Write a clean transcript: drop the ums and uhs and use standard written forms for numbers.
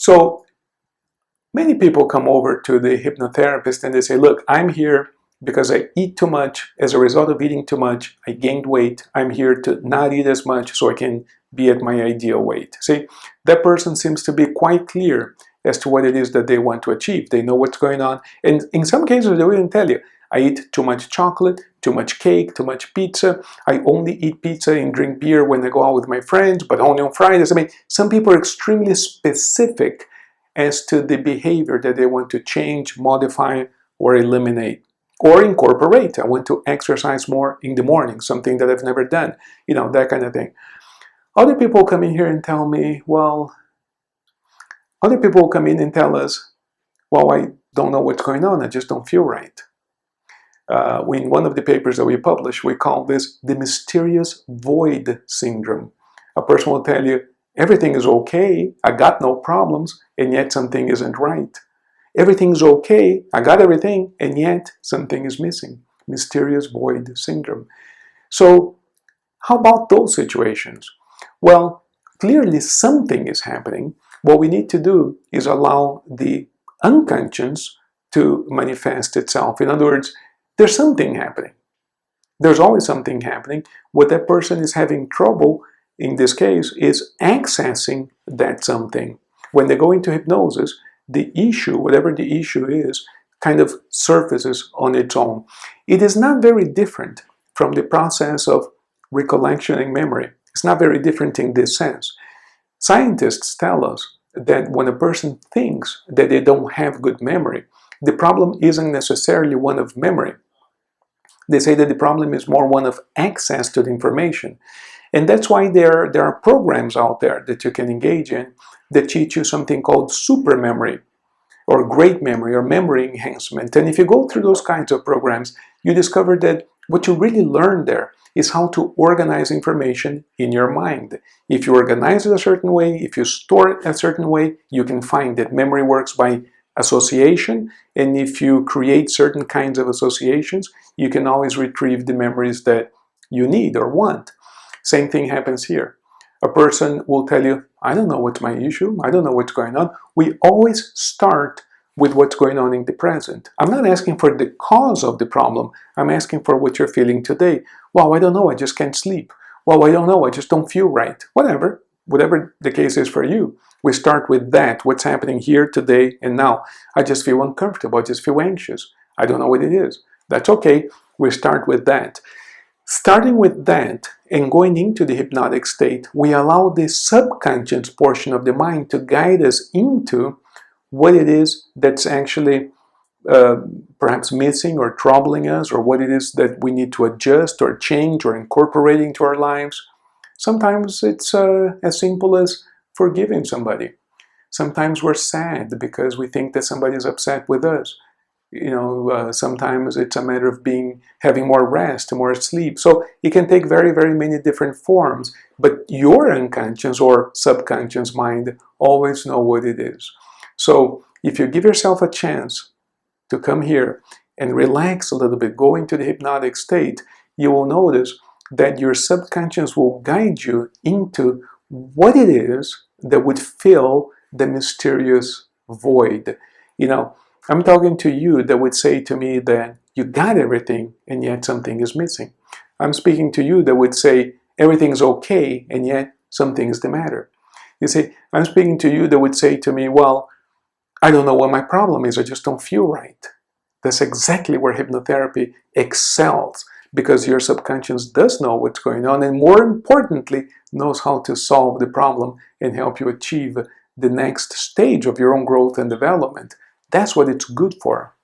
So many people come over to the hypnotherapist and they say, look, I'm here because I eat too much. As a result of eating too much, I gained weight. I'm here to not eat as much so I can be at my ideal weight. See, that person seems to be quite clear as to what it is that they want to achieve. They know what's going on. And in some cases, they will even tell you, I eat too much chocolate, too much cake, too much pizza. I only eat pizza and drink beer when I go out with my friends, but only on Fridays. I mean, some people are extremely specific as to the behavior that they want to change, modify, or eliminate, or incorporate. I want to exercise more in the morning, something that I've never done, you know, that kind of thing. Other people come in here and tell me, well, other people come in and tell us, well, I don't know what's going on, I just don't feel right. In one of the papers that we publish, we call this the mysterious void syndrome. A person will tell you, everything is okay, I got no problems, and yet something isn't right. Everything's okay, I got everything, and yet something is missing. Mysterious void syndrome. So how about those situations? Well, clearly something is happening. What we need to do is allow the unconscious to manifest itself. In other words, there's something happening. There's always something happening. What that person is having trouble, in this case, is accessing that something. When they go into hypnosis, the issue, whatever the issue is, kind of surfaces on its own. It is not very different from the process of recollection and memory. It's not very different in this sense. Scientists tell us that when a person thinks that they don't have good memory, the problem isn't necessarily one of memory. They say that the problem is more one of access to the information. And that's why there are programs out there that you can engage in that teach you something called super memory, or great memory, or memory enhancement. And if you go through those kinds of programs, you discover that what you really learn there is how to organize information in your mind. If you organize it a certain way, if you store it a certain way, you can find that memory works by association, and if you create certain kinds of associations, you can always retrieve the memories that you need or want. Same thing happens here. A person will tell you, I don't know what's my issue, I don't know what's going on. We always start with what's going on in the present. I'm not asking for the cause of the problem, I'm asking for what you're feeling today. Well, I don't know, I just can't sleep. Well, I don't know, I just don't feel right. Whatever the case is for you. We start with that, what's happening here, today, and now. I just feel uncomfortable, I just feel anxious. I don't know what it is. That's okay, we start with that. Starting with that and going into the hypnotic state, we allow the subconscious portion of the mind to guide us into what it is that's actually perhaps missing or troubling us, or what it is that we need to adjust or change or incorporate into our lives. Sometimes it's as simple as forgiving somebody. Sometimes we're sad because we think that somebody is upset with us. You know, sometimes it's a matter of having more rest, more sleep. So it can take very, very many different forms. But your unconscious or subconscious mind always know what it is. So if you give yourself a chance to come here and relax a little bit, go into the hypnotic state, you will notice that your subconscious will guide you into what it is that would fill the mysterious void. You know, I'm talking to you that would say to me that you got everything and yet something is missing. I'm speaking to you that would say everything's okay and yet something is the matter. You see, I'm speaking to you that would say to me, well, I don't know what my problem is, I just don't feel right. That's exactly where hypnotherapy excels, because your subconscious does know what's going on, and more importantly, knows how to solve the problem and help you achieve the next stage of your own growth and development. That's what it's good for.